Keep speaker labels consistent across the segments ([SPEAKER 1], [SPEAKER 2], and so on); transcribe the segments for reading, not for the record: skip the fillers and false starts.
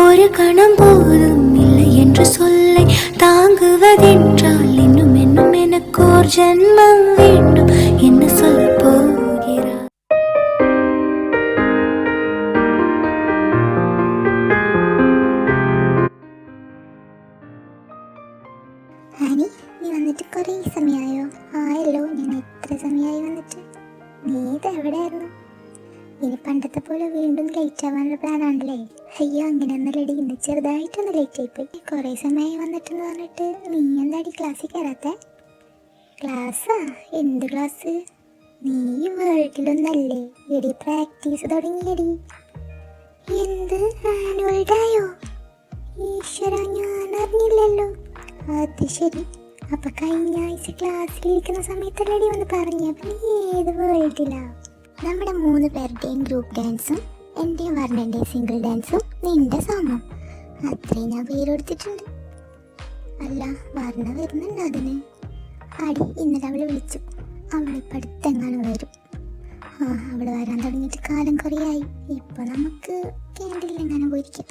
[SPEAKER 1] ஒரு கணம் போதும் இல்லை என்று சொல்லை தாங்குவதென்றால் இன்னும் இன்னும் எனக்கு ஒரு ஜென்மம் வேண்டும் என்ன சொல்ல போகிறார்.
[SPEAKER 2] ആനി, നീ വന്നിട്ട് കുറേ സമയമായോ? ആയല്ലോ, ഞാൻ എത്ര സമയമായി വന്നിട്ട്. നീ ഇതെവിടെയായിരുന്നു? ഇനി പണ്ടത്തെ പോലെ വീണ്ടും ലേറ്റ് ആവാനുള്ള പ്ലാനാണല്ലേ? അയ്യോ, അങ്ങനെയൊന്നുമല്ലടി, ഇന്ന് ചെറുതായിട്ടൊന്ന് ലേറ്റ് ആയിപ്പോയി. കുറേ സമയമായി വന്നിട്ടെന്ന് പറഞ്ഞിട്ട് നീ എന്താടി ക്ലാസ്സിൽ കയറാത്തെ? ക്ലാസ്സാ? എന്ത് ക്ലാസ്? നീ വേൾഡിലൊന്നല്ലേ എടി പ്രാക്ടീസ് തുടങ്ങിയടി. എന്ത് ആനുവൽ ഡേയോ? ഈശ്വര, ഞാൻ അറിഞ്ഞില്ലല്ലോ. അത് ശരി, അപ്പൊ കഴിഞ്ഞ ആഴ്ച ക്ലാസ്സിലിരിക്കുന്ന സമയത്തല്ലടി ഒന്ന് പറഞ്ഞ. നീ ഏത് വേൾഡിലാ? നമ്മുടെ 3 പേരുടെയും ഗ്രൂപ്പ് ഡാൻസും എൻ്റെയും വർണ്ണൻ്റെയും സിംഗിൾ ഡാൻസും നിന്റെ സോങ്ങും, അത്രയും ഞാൻ പേരെടുത്തിട്ടുണ്ട്. അല്ല, വർണ്ണ വരുന്നുണ്ട് അതിന്? അടി, ഇന്നലെ അവളെ വിളിച്ചു. അവളിപ്പോൾ അടുത്തെങ്ങാനും വരും. അവള് വരാൻ തുടങ്ങിയിട്ട് കാലം കുറേയായി. ഇപ്പൊ നമുക്ക് ക്യാൻറ്റീനിലെങ്ങാനും പോയിരിക്കും.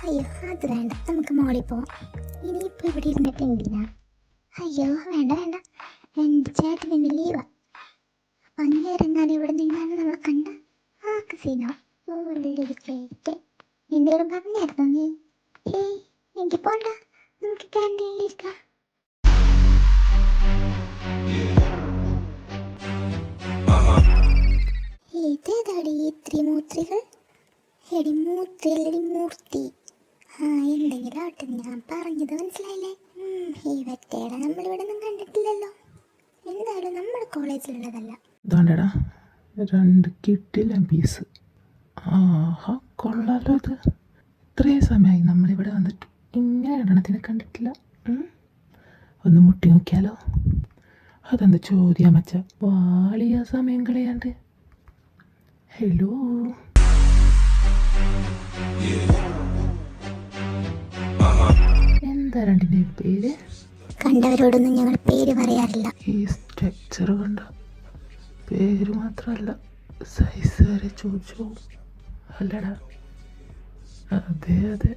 [SPEAKER 2] അയ്യോ, അത് വേണ്ട, നമുക്ക് മോളിൽ പോവാം. ഇനിയിപ്പോൾ ഇവിടെ ഇരുന്നിട്ട് എന്തിനാ? അയ്യോ, വേണ്ട വേണ്ട, എൻ്റെ ചേട്ടന് ലീവാ. അങ്ങേരെങ്ങാനും ഇവിടെ നിന്നാണ് നമ്മളെ കണ്ട ആ കസീനോ കേട്ട് എന്തെങ്കിലും പറഞ്ഞായിരുന്നു നീ? ഏയ്, എനിക്ക് പോണ്ട, നമുക്ക് ക്യാൻറ്റീനിലിരിക്കാം. ഇതേതാടി ഈ ത്രിമൂർത്തികൾ? എടി മൂർത്തിയല്ലടി, മൂർത്തി. എന്തെങ്കിലും ആവട്ടെ, ഞാൻ പറഞ്ഞത് മനസ്സിലായില്ലേ? ഈ വെറ്റയുടെ നമ്മളിവിടെ ഒന്നും കണ്ടിട്ടില്ലല്ലോ. എന്തായാലും നമ്മുടെ കോളേജിലുള്ളതല്ല.
[SPEAKER 3] ഇതാണ്ടടാ 2 കിട്ടില്ല പീസ്. ആഹാ, കൊള്ളാലോ ഇത്. ഇത്രയും സമയമായി നമ്മളിവിടെ വന്നിട്ട് ഇങ്ങനെ എണ്ണത്തിനെ കണ്ടിട്ടില്ല. ഒന്ന് മുട്ടി നോക്കിയാലോ? അതെന്ത് ചോദ്യം വച്ച വാളിയ സമയം കളയാണ്ട്. ഹലോ, എന്താ രണ്ടിൻ്റെ പേര്?
[SPEAKER 2] കണ്ടവരോടൊന്നും ഞങ്ങൾ പേര് പറയാറില്ല.
[SPEAKER 3] ഈ സ്ട്രക്ചർ കണ്ട പേര് മാത്രമല്ല, സൈസ് വരെ ചോദിച്ചു. അല്ലടാ, അതെ അതെ.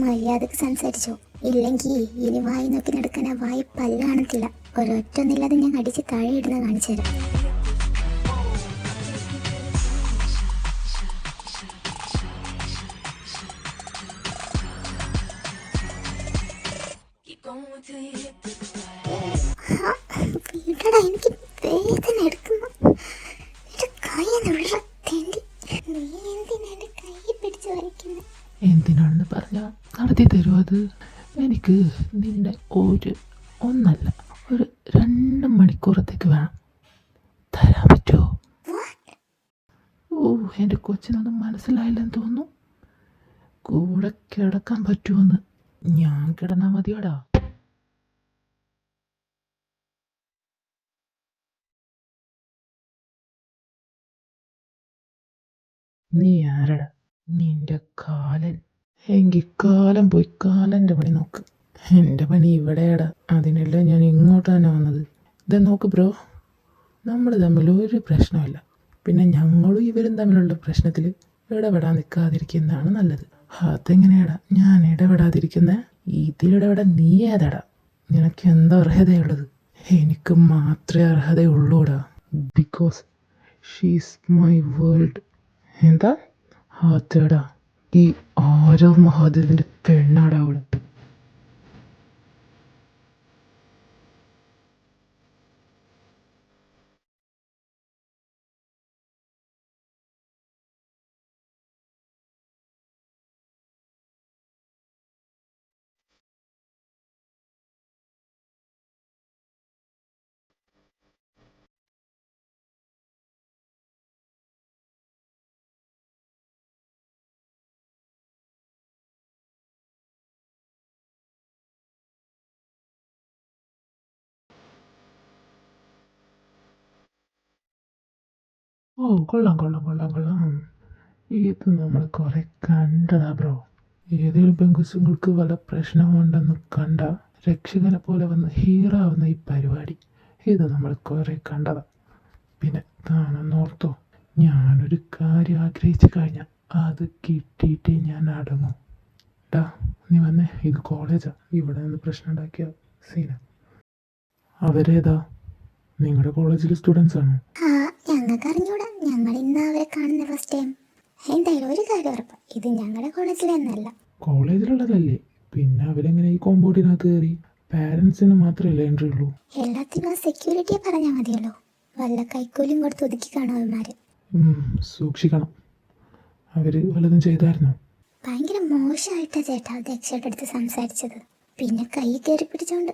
[SPEAKER 2] മര്യാദക്ക് സംസാരിച്ചോ, ഇല്ലെങ്കിൽ ഇനി വായി നോക്കി നടക്കാൻ ആ വായി പല്ല് കാണത്തില്ല. ഒരൊറ്റൊന്നില്ലാതെ ഞാൻ അടിച്ച് താഴെ ഇടുന്ന കാണിച്ചു തരാം. വീടടാ, എനിക്ക് വേദന എടുക്കുന്നു. നീ എന്തിനാ കൈ പിടിച്ച് വലിക്കുന്നത്?
[SPEAKER 3] എന്തിനാണെന്ന് പറഞ്ഞാൽ നടത്തി തരുമോ? അത് എനിക്ക് നിന്റെ ഒന്നല്ല, ഒരു 2 മണിക്കൂറത്തേക്ക് വേണം. തരാൻ പറ്റുമോ? എൻ്റെ കൊച്ചിനൊന്നും മനസ്സിലായില്ലെന്ന് തോന്നുന്നു. കൂടെ കിടക്കാൻ പറ്റുമെന്ന്. ഞാൻ കിടന്നാൽ മതിയോടാ. നീ ആരടാ? നിന്റെ കാലൻ. എങ്കിൽ കാലം പോയി കാലൻ്റെ പണി നോക്ക്. എൻ്റെ പണി ഇവിടെയാടാ. അതിനല്ല ഞാൻ ഇങ്ങോട്ട് തന്നെ വന്നത്. ഇതാ നോക്ക് ബ്രോ, നമ്മൾ തമ്മിൽ ഒരു പ്രശ്നമില്ല. പിന്നെ ഞങ്ങളും ഇവരും തമ്മിലുള്ള പ്രശ്നത്തിൽ ഇടപെടാൻ നിൽക്കാതിരിക്കുന്നതാണ് നല്ലത്. അതെങ്ങനെയാടാ ഞാൻ ഇടപെടാതിരിക്കുന്നത്? ഇതിലിടപെടാൻ നീ ഏതാടാ? നിനക്ക് എന്താ അർഹതയുള്ളത്? എനിക്ക് മാത്രമേ അർഹതയുള്ളൂടാ. Because she's my world. എന്താ? അതേടാ, ഈ ആരോ മഹാദേവന്റെ പെണ്ണാടാ അവള്. കൊള്ളാം കൊള്ളാം കൊള്ളാം കൊള്ളാം. ഇത് നമ്മൾ കുറെ കണ്ടതാ ബ്രോ. ഏതെങ്കിലും പെൺകുച്ചുങ്ങൾക്ക് വല്ല പ്രശ്നമുണ്ടെന്ന് കണ്ട രക്ഷകനെ പോലെ വന്ന് ഹീറോ ആവുന്ന ഈ പരിപാടി, ഇത് നമ്മൾ കുറെ കണ്ടതാ. പിന്നെ താനൊന്നോർത്തോ, ഞാനൊരു കാര്യം ആഗ്രഹിച്ചു കഴിഞ്ഞാൽ അത് കിട്ടിയിട്ടേ ഞാൻ അടങ്ങും. ടാ നീ വന്നേ, ഇത് കോളേജാ. ഇവിടെ നിന്ന് പ്രശ്നം ഉണ്ടാക്കിയ സീന. അവരേതാ? നിങ്ങളുടെ കോളേജിലെ സ്റ്റുഡൻസ് ആണോ?
[SPEAKER 2] ആ ഞങ്ങൾക്ക് അറിഞ്ഞൂടാ, ഞങ്ങൾ ഇന്ന് അവരെ കാണുന്ന ഫസ്റ്റ് ടൈം. എന്തായാലും ഒരു കാര്യം ഉറപ്പ്, ഇത് ഞങ്ങളുടെ കോളേജിലെന്നല്ല.
[SPEAKER 3] കോളേജിലുള്ളതല്ലേ, പിന്നെ അവരെങ്ങനെ ഈ കോമ്പൗണ്ടിനകത്ത് കയറി? പാരൻസിന് മാത്രമല്ലേ എൻട്രി ഉള്ളൂ?
[SPEAKER 2] എല്ലാത്തിനും സെക്യൂരിറ്റിയെ പറഞ്ഞാൽ മതിയല്ലോ. വല്ല കൈക്കൂലിയും കൊടുത്ത് ഒതുക്കി കാണും അവന്മാര്.
[SPEAKER 3] സൂക്ഷിക്കണം. അവർ വല്ലതും ചെയ്തായിരുന്നോ?
[SPEAKER 2] ഭയങ്കര മോശമായിട്ടാ ചേട്ടാ ദക്ഷയുടെ അടുത്ത് സംസാരിച്ചത്. പിന്നെ കൈ കയറി പിടിച്ചോണ്ട്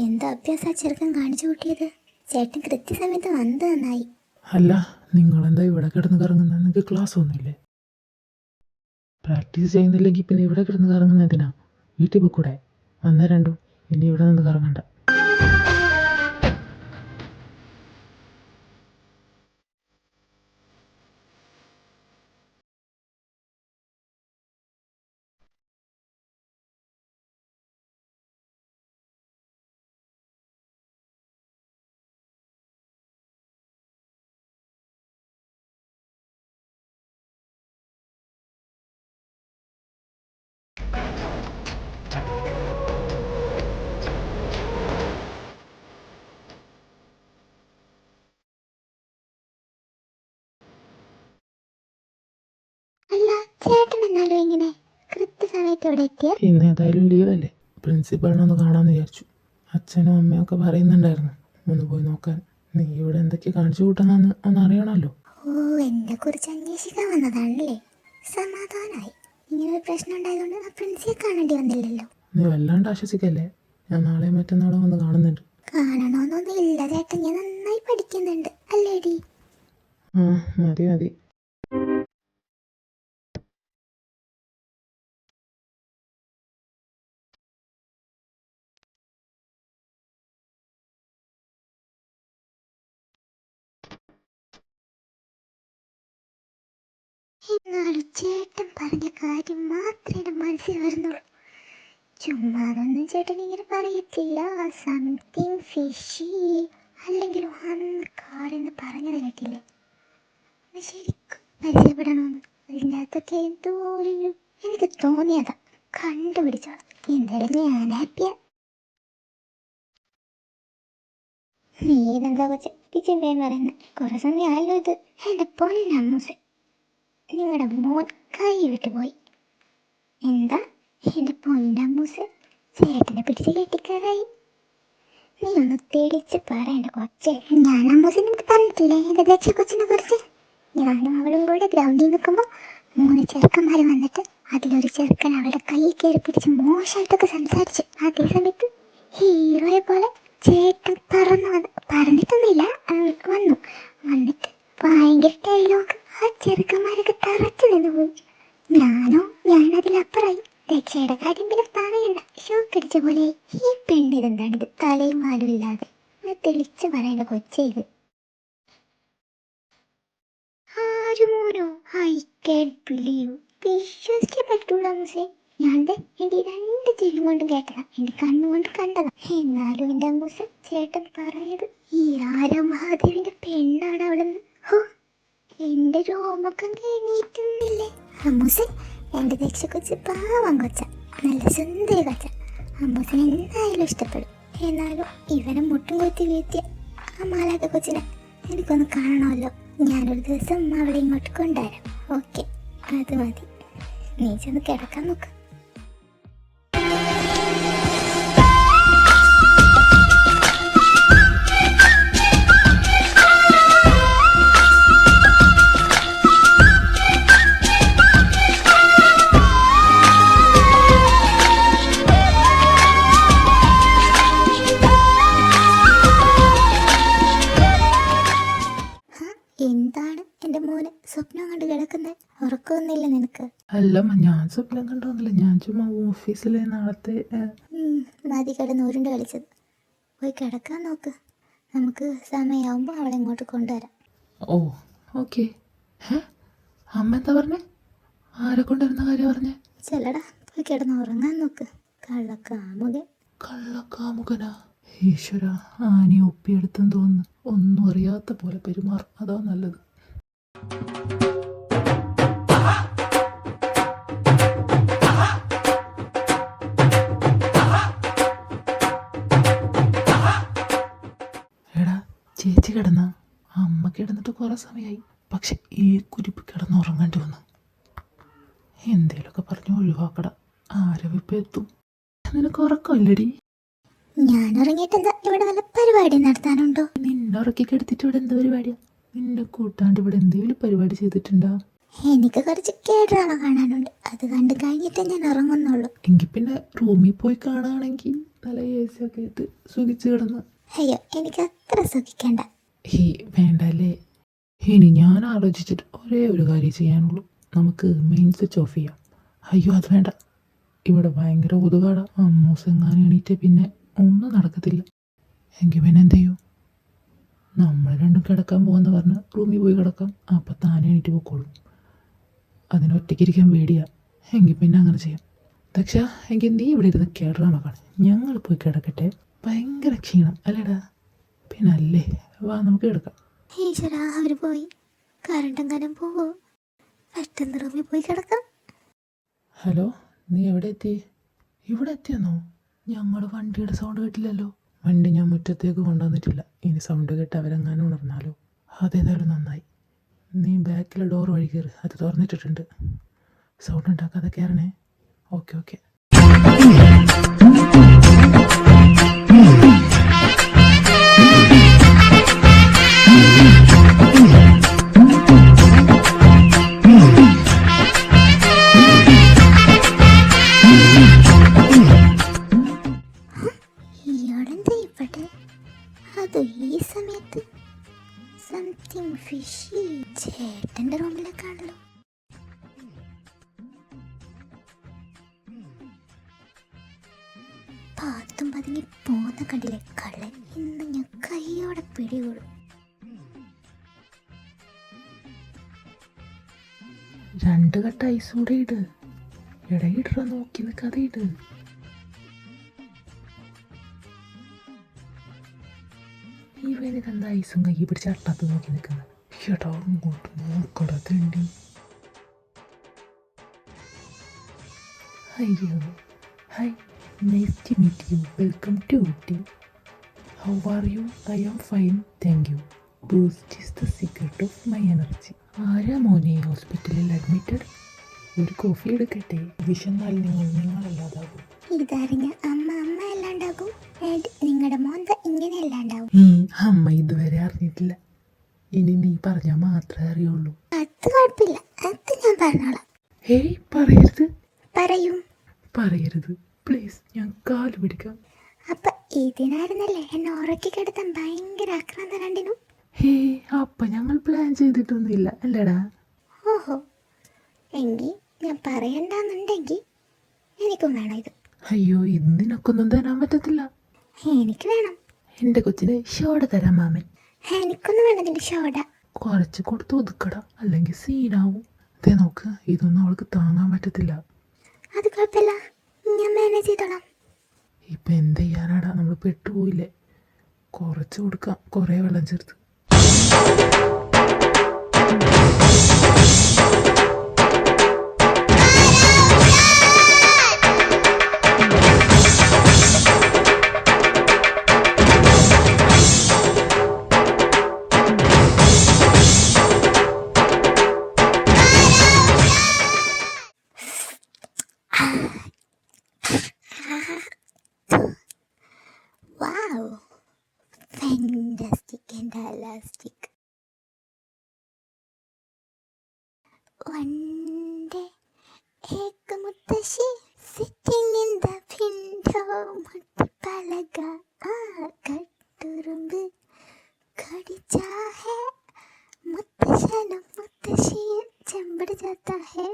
[SPEAKER 2] എന്താ അഭ്യാസ ചെറുക്കൻ കാണിച്ചു കൂട്ടിയത്. ചേട്ടൻ കൃത്യസമയത്ത് വന്നത് നന്നായി.
[SPEAKER 3] അല്ല, നിങ്ങളെന്താ ഇവിടെ കിടന്ന് കറങ്ങുന്ന? നിങ്ങൾക്ക് ക്ലാസ് ഒന്നുമില്ലേ? പ്രാക്ടീസ് ചെയ്യുന്നില്ലെങ്കിൽ പിന്നെ ഇവിടെ കിടന്ന് കറങ്ങുന്ന എന്തിനാ? വീട്ടിൽ പോയിക്കൂടെ? വന്ന രണ്ടും ഇനി ഇവിടെ നിന്ന് കറങ്ങണ്ട.
[SPEAKER 2] അല്ല ചേട്ടൻ എന്നാലും ഇങ്ങനെ കൃത്യസമയത്ത് ഇവിടെ എത്തിയ?
[SPEAKER 3] ഇന്ന് ഏതായാലും ലീവല്ലേ, പ്രിൻസിപ്പളിനെ ഒന്ന് കാണാമെന്ന് വിചാരിച്ചു. അച്ഛനും അമ്മയും ഒക്കെ പറയുന്നുണ്ടായിരുന്നു ഒന്ന് പോയി നോക്കാൻ. നീ ഇവിടെ എന്തൊക്കെ കാണിച്ചു കൂട്ടുന്നെന്ന് ഒന്ന് അറിയണമല്ലോ.
[SPEAKER 2] ഓ, എന്നെ കുറിച്ച് അന്വേഷിക്കാൻ വന്നതാണല്ലേ. സമാധാനായി. ഇങ്ങനെ ഒരു പ്രശ്നം ഉണ്ടായതുകൊണ്ട് ആ പ്രിൻസിയെ കാണേണ്ടി വന്നില്ലല്ലോ.
[SPEAKER 3] നീ വല്ലാണ്ട് ആശ്വസിക്കല്ലേ, ഞാൻ നാളെ മറ്റന്നാളെ വന്ന് കാണുന്നുണ്ട്.
[SPEAKER 2] കാണണമെന്നൊന്നും ഇല്ല ചേട്ടൻ, ഞാൻ നന്നായി പഠിക്കുന്നുണ്ട് അല്ലേടി?
[SPEAKER 3] മതി മതി.
[SPEAKER 2] എന്നാലും ചേട്ടൻ പറഞ്ഞ കാര്യം മാത്രമേ മനസ്സിൽ വരുന്നുള്ളൂ. ചുമ്മാ അതൊന്നും ചേട്ടൻ ഇങ്ങനെ പറയത്തില്ല. സംതിങ് ഫിഷി അല്ലെങ്കിൽ അന്ന് കാടെന്ന് പറഞ്ഞത് കേട്ടില്ലേ? ശരിക്കും പരിചയപ്പെടണമെന്ന് അതിൻ്റെ അകത്തൊക്കെ എന്തോ ഒരു എനിക്ക് തോന്നിയതാ. കണ്ടുപിടിച്ചോളാം. എന്തായാലും ഞാൻ ഹാപ്പിയാ. നീ ഇതെന്താ കൊച്ചെ കിച്ചൻ പറയുന്നത്? കുറെ സമയമായല്ലോ ഇത്. എൻ്റെ പൊന്നമ്മൂസ്, നിങ്ങളുടെ മോൻ കൈ വിട്ടുപോയി. എന്താ എൻ്റെ പൊന്നമ്മൂസ് ചേട്ടനെ പിടിച്ച് കെട്ടിക്കാറായി? നീ ഒന്ന് തെളിച്ച് പറയണ്ട കൊച്ചെ. ഞാൻ അമ്മൂസിനെ എനിക്ക് പറഞ്ഞിട്ടില്ലേ എൻ്റെ ദക്ഷ കൊച്ചിനെ കുറിച്ച്? ഞാനും അവളും കൂടെ ഗ്രൗണ്ടിൽ നിൽക്കുമ്പോൾ 3 ചെറുക്കന്മാർ വന്നിട്ട് അതിലൊരു ചെറുക്കൻ അവളുടെ കൈ കയറി പിടിച്ച് മോശമായിട്ടൊക്കെ സംസാരിച്ചു. അതേ സമയത്ത് ഹീറോയെ പോലെ ചേട്ടൻ പറഞ്ഞിട്ടൊന്നുമില്ല, വന്നിട്ട് ഭയങ്കര ഡയലോഗ്. ആ ചെറുക്കന്മാരൊക്കെ തറച്ചു നിന്ന് പോയി. ഞാനതിലപ്പുറമായി. രക്ഷയുടെ കാര്യം പിന്നെ പറയണ്ട, ഷോക്കടിച്ച പോലെ. ഈ പെണ്ണിതെന്താണിത് തലയും വാലും ഇല്ലാതെ? തെളിച്ച് പറയേണ്ട കൊച്ചേ ഇത്. ആരുമോനോ? I can't believe. വിശ്വസിക്കാൻ പറ്റൂല അമ്മൂസേ. ഞാൻ എൻ്റെ 2 ചെവി കൊണ്ട് കേട്ടതാ, എൻ്റെ കണ്ണുകൊണ്ട് കണ്ടതാ. എന്നാലും എൻ്റെ അമ്മൂസ ചേട്ടൻ പറഞ്ഞത് ഈ ആരോ മഹാദേവിന്റെ പെണ്ണാണ് അവളെന്ന്. ഹോ, എൻ്റെ രോമൊക്കെ എണീറ്റുന്നില്ലേ അമ്മൂസേ. എൻ്റെ ദക്ഷ കൊച്ച് പാവം കൊച്ച, നല്ല സുന്ദരി കൊച്ച. അമ്മൂസിനെ എന്തായാലും ഇഷ്ടപ്പെടും. എന്നാലും ഇവനെ മുട്ടും കൊത്തി വീഴ്ത്തിയ ആ മാലാക കൊച്ചിനെ എനിക്കൊന്ന് കാണണമല്ലോ. ഞാനൊരു ദിവസം അവളെ ഇങ്ങോട്ട് കൊണ്ടുവരാം. ഓക്കെ, അത് മതി. നീ ചെന്ന് കിടക്കാൻ നോക്ക്. എന്താണ് എൻ്റെ മോന് സ്വപ്നം കണ്ട് കിടക്കുന്നത്? ഉറക്കമൊന്നുമില്ല നിനക്ക്?
[SPEAKER 3] അല്ലമ്മ, ഞാൻ സ്വപ്നം കണ്ടോന്നില്ല, ഞാൻ ചുമ്മാ ഓഫീസിലെ നാളത്തെ
[SPEAKER 2] മതി കിടന്ന് ഉരുണ്ട് കളിച്ചത്. പോയി കിടക്കാൻ നോക്ക്. നമുക്ക് സമയമാകുമ്പോൾ അവളെ ഇങ്ങോട്ട് കൊണ്ടുവരാം.
[SPEAKER 3] ഓ ഓക്കെ. അമ്മ എന്താ പറഞ്ഞേ? ആരെ കൊണ്ടുവരുന്ന കാര്യം പറഞ്ഞേ?
[SPEAKER 2] ചെല്ലടാ, പോയി കിടന്ന് ഉറങ്ങാൻ നോക്ക്. കള്ളക്കാമുകൻ.
[SPEAKER 3] കള്ളക്കാമുകനാ? ഈശ്വര, ആനി ഒപ്പിയെടുത്തെന്ന് തോന്നുന്നു. ഒന്നും അറിയാത്ത പോലെ പെരുമാറും, അതാ നല്ലത്. വന്നിട്ട് കുറേ സമയമായി. പക്ഷെ ഈ കുരിപ്പ് കിടന്നുറങ്ങേണ്ടി വന്നു. എന്തേലൊക്കെ പറഞ്ഞ് ഒഴിവാക്കട. ആരവിപ്പം എത്തും. നിനക്ക് ഉറക്കമില്ലടി?
[SPEAKER 2] ഞാൻ ഉറങ്ങിയിട്ടെന്താ, ഇവിടെ വല്ല പരിപാടി നടത്താനുണ്ടോ?
[SPEAKER 3] നിന്നെ ഉറക്കി കെടുത്തിട്ട് ഇവിടെ എന്ത് പരിപാടിയാ? നിന്നെ കൂട്ടാണ്ട് ഇവിടെ എന്തെങ്കിലും പരിപാടി ചെയ്തിട്ടുണ്ടാ?
[SPEAKER 2] എനിക്ക് കുറച്ച് കേഡ്രാമ കാണാനുണ്ട്, അത് കണ്ടു കഴിഞ്ഞിട്ടേ ഞാൻ ഉറങ്ങുന്നുള്ളൂ.
[SPEAKER 3] എങ്കിൽ പിന്നെ റൂമിൽ പോയി കാണുകയാണെങ്കിൽ നല്ല AC ഒക്കെ ഇട്ട് സുഖിച്ച് കിടന്ന്.
[SPEAKER 2] അയ്യോ, എനിക്ക് അത്ര സുഖിക്കണ്ട.
[SPEAKER 3] വേണ്ടല്ലേ? ഇനി ഞാൻ ആലോചിച്ചിട്ട് ഒരേ ഒരു കാര്യം ചെയ്യാനുള്ളൂ. നമുക്ക് മെയിൻ സ്വിച്ച് ഓഫ് ചെയ്യാം. അയ്യോ അത് വേണ്ട, ഇവിടെ ഭയങ്കര ഒതുകാട. അമ്മൂസെങ്ങാനും എണീറ്റ് പിന്നെ ഒന്നും നടക്കത്തില്ല. എങ്കിൽ പിന്നെ എന്ത് ചെയ്യും? നമ്മൾ രണ്ടും കിടക്കാൻ പോകുമെന്ന് പറഞ്ഞ് റൂമിൽ പോയി കിടക്കാം. അപ്പം താനെ എണീറ്റ് പോയിക്കോളും. അതിനൊറ്റയ്ക്കിരിക്കാൻ പേടിയാ. എങ്കിൽ പിന്നെ അങ്ങനെ ചെയ്യാം. ദക്ഷ, എങ്കിൽ നീ ഇവിടെ ഇരുന്ന് കേഡ്രാമ കാണും, ഞങ്ങൾ പോയി കിടക്കട്ടെ. ഭയങ്കര ക്ഷീണം അല്ലേടാ? പിന്നെ അല്ലേ, വാ നമുക്ക് കിടക്കാം.
[SPEAKER 2] ഈശ്വരാ, അവർ പോയി. കറണ്ട് എങ്ങാനും പോവോ? പെട്ടെന്ന് റൂമിൽ പോയി കിടക്കാം.
[SPEAKER 3] ഹലോ, നീ എവിടെ എത്തി? ഇവിടെ എത്തിയെന്നോ? ഞങ്ങൾ വണ്ടിയുടെ സൗണ്ട് കേട്ടില്ലല്ലോ. വണ്ടി ഞാൻ മുറ്റത്തേക്ക് കൊണ്ടുവന്നിട്ടില്ല. ഇനി സൗണ്ട് കേട്ട് അവരെങ്ങാനും ഉണർന്നാലോ? അതേതായാലും നന്നായി. നീ ബാക്കിലെ ഡോർ വഴി കയറി, അത് തുറന്നിട്ടിട്ടുണ്ട്. സൗണ്ട് ഉണ്ടാക്കാതെ കയറണേ. Okay okay.
[SPEAKER 2] ഇയാളെന്താ ഇവിടെ? അത് ഈ സമയത്ത് സംതിങ് ഫിഷി. ചേട്ടൻ്റെ റൂമിലേക്കാണല്ലോ. പാത്തും പതുങ്ങി പോന്ന കണ്ടില്ലേ കള്ളൻ. ഇന്ന് ഞാൻ കൈയോടെ പിടികൂടും.
[SPEAKER 3] 2 കട്ട ഐസ് കൂടെ ഇട്. ഇടയിട നോക്കി നിൽക്കാതെ ഇട്. ഇവനിതെന്താ ഐസും കൈ പിടിച്ച് അട്ടാത്ത് നോക്കി നിൽക്കുന്നത്? ചേട്ടാ അങ്ങോട്ട് നോക്കട തേണ്ടി. അയ്യോ, hi, nice to meet you. Welcome to Ooty. How are you? I am fine, thank you. Boost is the secret of my energy. ആരാ മോനെ ഹോസ്പിറ്റലിൽ അഡ്മിറ്റഡ്? ഒരു കോഫി എടുക്കട്ടെ? വിശന്നാൽ നിങ്ങളല്ലാതാകും.
[SPEAKER 2] ഇതറിഞ്ഞ അമ്മ അല്ലാണ്ടാകും. നിങ്ങളുടെ മോന്ത ഇങ്ങനെ അല്ലാണ്ടാവും.
[SPEAKER 3] അമ്മ ഇതുവരെ അറിഞ്ഞിട്ടില്ല. ഇനി നീ പറഞ്ഞാൽ മാത്രമേ അറിയുള്ളൂ.
[SPEAKER 2] അത് കുഴപ്പമില്ല, അത് ഞാൻ പറഞ്ഞോളാം.
[SPEAKER 3] ഹേയ്, പറയരുത്.
[SPEAKER 2] പറയൂ.
[SPEAKER 3] പ്ലീസ്, ഞാൻ കാല് പിടിക്കാം.
[SPEAKER 2] അപ്പൊ ഇതിനായിരുന്നല്ലേ എന്നെ ഉറക്കി കിടത്താൻ ഭയങ്കര ആക്രാന്ത രണ്ടിനും?
[SPEAKER 3] ഹേയ്, അപ്പൊ ഞങ്ങൾ പ്ലാൻ ചെയ്തിട്ടൊന്നുമില്ല അല്ലേടാ?
[SPEAKER 2] ഓഹോ, എങ്കിൽ ഞാൻ പറയണ്ടെന്നുണ്ടെങ്കിൽ എനിക്കും വേണം ഇത്.
[SPEAKER 3] അയ്യോ, ഇത് നിനക്കൊന്നും തരാൻ പറ്റത്തില്ല.
[SPEAKER 2] എനിക്ക് വേണം.
[SPEAKER 3] എൻ്റെ കൊച്ചിന് ഷോട തരാം മാമൻ.
[SPEAKER 2] എനിക്കൊന്നും വേണം നിന്റെ ഷോട.
[SPEAKER 3] കുറച്ച് കൊടുത്ത് ഒതുക്കട, അല്ലെങ്കിൽ സീനാവും. ഇതേ നോക്ക്, ഇതൊന്നും അവൾക്ക് താങ്ങാൻ പറ്റത്തില്ല.
[SPEAKER 2] അത് കുഴപ്പമില്ല, ഞാൻ മാനേജ് ചെയ്തോളാം.
[SPEAKER 3] ഇപ്പം എന്ത് ചെയ്യാനാടാ, നമ്മൾ പെട്ടുപോയില്ലേ? കുറച്ച് കൊടുക്കാം, കുറേ വെള്ളം ചേർത്ത്.
[SPEAKER 2] Wow, fantastic and elastic. One day, एक मुत्तशी sitting in the window, मुट्ठी कटुरुंब कടിച്ചാ है मुत्तशनु मुत्तशी चंबड़ जाता है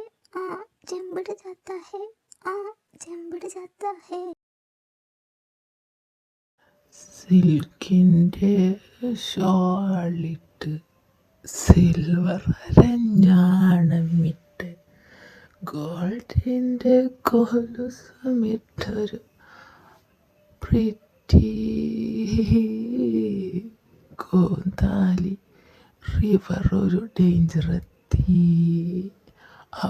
[SPEAKER 2] चंबड़ जाता है चंबड़ जाता है.
[SPEAKER 3] സിൽക്കിൻ്റെ ഷോളിട്ട് സിൽവർ അരഞ്ഞാണമിട്ട് ഗോൾഡിൻ്റെ കൊലുസമിട്ടൊരു പ്രിറ്റി ഗോന്താലി റിവർ ഒരു ഡേഞ്ചറെത്തി.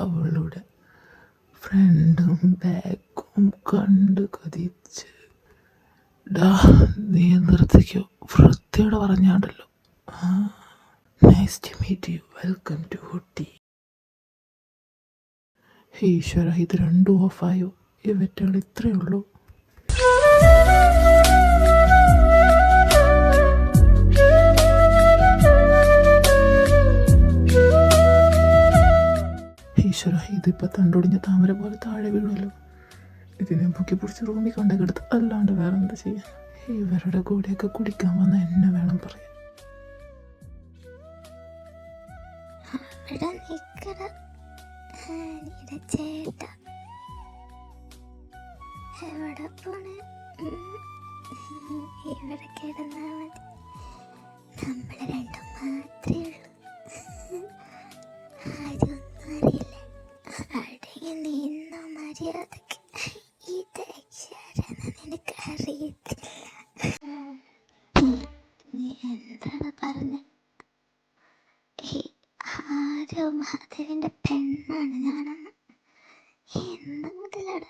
[SPEAKER 3] അവളുടെ ഫ്രണ്ടും ബാക്കും കണ്ട് കൊതിച്ച്. ഡാ, നീ നിർത്തിക്കോ, വൃത്തിയോടെ പറഞ്ഞാണ്ടല്ലോ. Nice to meet you, welcome to Ooty. ഈശ്വര, ഇത് രണ്ടും ഓഫായോ? ഇവറ്റകൾ ഇത്രയേ ഉള്ളൂ. ഈശ്വര, ഇതിപ്പോൾ തണ്ടൊടിഞ്ഞ താമര പോലെ താഴെ വീഴുമല്ലോ. ഇതിനെ പൊക്കി പിടിച്ച് റൂമിൽ കൊണ്ടൊക്കെടുത്ത് അല്ലാണ്ട് വേറെ എന്താ ചെയ്യാൻ? ഇവരുടെ കൂടെയൊക്കെ കുടിക്കാൻ വന്ന എന്നെ വേണം പറയാൻ.
[SPEAKER 2] അവിടെ നിൽക്കട ആനിയുടെ ചേട്ട. എവിടെ പോണേ? ഇവിടെ കിടന്നാ മതി. നമ്മൾ രണ്ടും മാത്രമേ ഉള്ളൂ. ആരും അറിയില്ല. അടങ്ങി നിന്നോ മര്യാദക്ക്. ഇത് അക്ഷരാന്ന് നിനക്ക് അറിയത്തില്ല. നീ എന്താണ് പറഞ്ഞ? ആരോ മാധവിന്റെ പെണ്ണാണ് ഞാനെന്ന്. എന്ന് മുതലാണ്